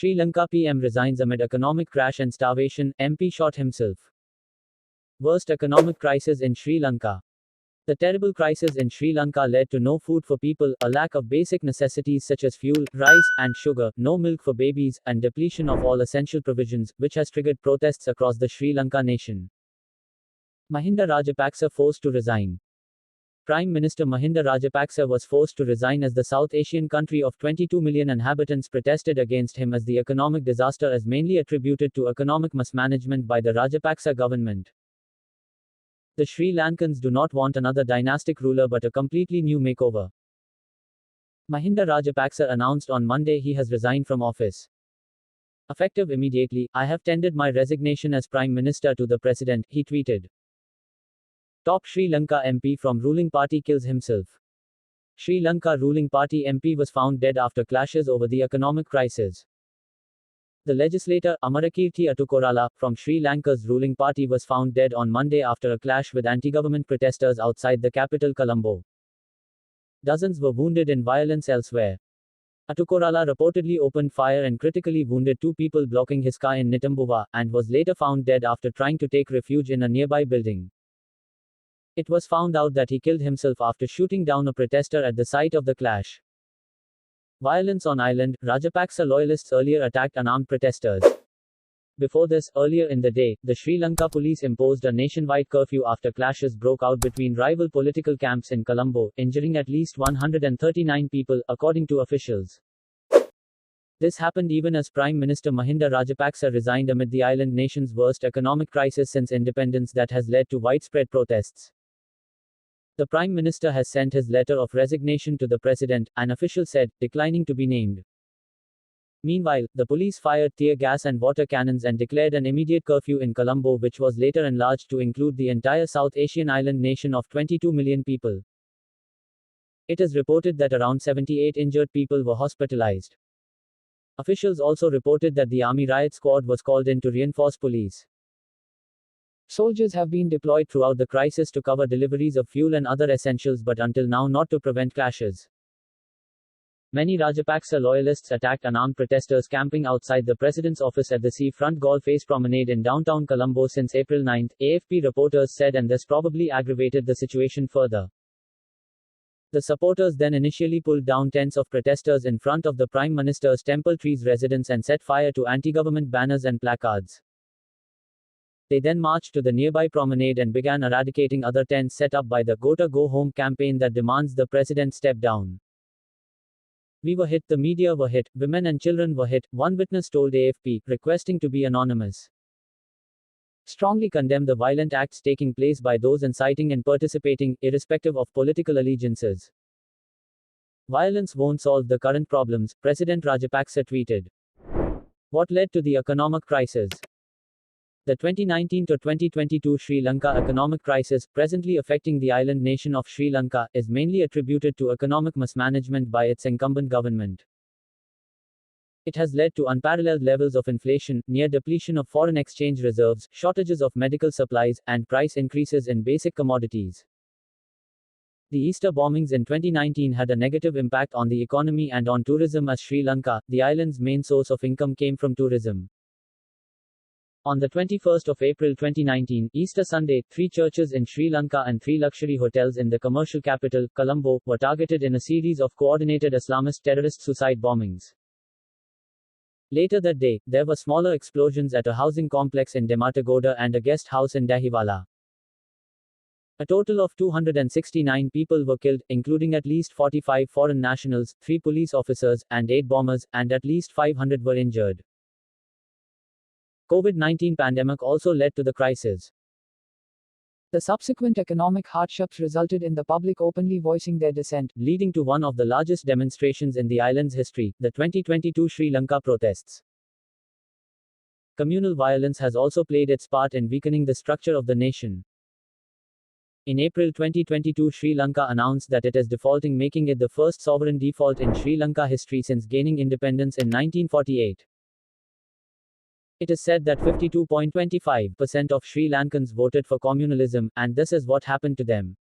Sri Lanka PM resigns amid economic crash and starvation, MP shot himself. Worst economic crisis in Sri Lanka. The terrible crisis in Sri Lanka led to no food for people, a lack of basic necessities such as fuel, rice, and sugar, no milk for babies, and depletion of all essential provisions, which has triggered protests across the Sri Lanka nation. Mahinda Rajapaksa forced to resign. Prime Minister Mahinda Rajapaksa was forced to resign as the South Asian country of 22 million inhabitants protested against him as the economic disaster is mainly attributed to economic mismanagement by the Rajapaksa government. The Sri Lankans do not want another dynastic ruler but a completely new makeover. Mahinda Rajapaksa announced on Monday he has resigned from office. Effective immediately, I have tendered my resignation as Prime Minister to the President, he tweeted. Top Sri Lanka MP from ruling party kills himself. Sri Lanka ruling party MP was found dead after clashes over the economic crisis. The legislator, Amarakirti Atukorala, from Sri Lanka's ruling party was found dead on Monday after a clash with anti-government protesters outside the capital Colombo. Dozens were wounded in violence elsewhere. Atukorala reportedly opened fire and critically wounded two people blocking his car in Nitambuva, and was later found dead after trying to take refuge in a nearby building. It was found out that he killed himself after shooting down a protester at the site of the clash. Violence on island. Rajapaksa loyalists earlier attacked unarmed protesters. Before this, earlier in the day, the Sri Lanka police imposed a nationwide curfew after clashes broke out between rival political camps in Colombo, injuring at least 139 people, according to officials. This happened even as Prime Minister Mahinda Rajapaksa resigned amid the island nation's worst economic crisis since independence that has led to widespread protests. The Prime Minister has sent his letter of resignation to the President, an official said, declining to be named. Meanwhile, the police fired tear gas and water cannons and declared an immediate curfew in Colombo, which was later enlarged to include the entire South Asian island nation of 22 million people. It is reported that around 78 injured people were hospitalized. Officials also reported that the army riot squad was called in to reinforce police. Soldiers have been deployed throughout the crisis to cover deliveries of fuel and other essentials, but until now not to prevent clashes. Many Rajapaksa loyalists attacked unarmed protesters camping outside the president's office at the seafront golf face promenade in downtown Colombo since April 9, AFP reporters said, and this probably aggravated the situation further. The supporters then initially pulled down tents of protesters in front of the Prime Minister's Temple Trees residence and set fire to anti-government banners and placards. They then marched to the nearby promenade and began eradicating other tents set up by the Go to Go Home campaign that demands the president step down. We were hit, the media were hit, women and children were hit, one witness told AFP, requesting to be anonymous. Strongly condemn the violent acts taking place by those inciting and participating, irrespective of political allegiances. Violence won't solve the current problems, President Rajapaksa tweeted. What led to the economic crisis? The 2019 to 2022 Sri Lanka economic crisis, presently affecting the island nation of Sri Lanka, is mainly attributed to economic mismanagement by its incumbent government. It has led to unparalleled levels of inflation, near depletion of foreign exchange reserves, shortages of medical supplies, and price increases in basic commodities. The Easter bombings in 2019 had a negative impact on the economy and on tourism as Sri Lanka, the island's main source of income, came from tourism. On the 21st of April 2019, Easter Sunday, 3 churches in Sri Lanka and 3 luxury hotels in the commercial capital, Colombo, were targeted in a series of coordinated Islamist terrorist suicide bombings. Later that day, there were smaller explosions at a housing complex in Dematagoda and a guest house in Dahiwala. A total of 269 people were killed, including at least 45 foreign nationals, 3 police officers, and 8 bombers, and at least 500 were injured. COVID-19 pandemic also led to the crisis. The subsequent economic hardships resulted in the public openly voicing their dissent, leading to one of the largest demonstrations in the island's history, the 2022 Sri Lanka protests. Communal violence has also played its part in weakening the structure of the nation. In April 2022, Sri Lanka announced that it is defaulting, making it the first sovereign default in Sri Lanka history since gaining independence in 1948. It is said that 52.25% of Sri Lankans voted for communalism, and this is what happened to them.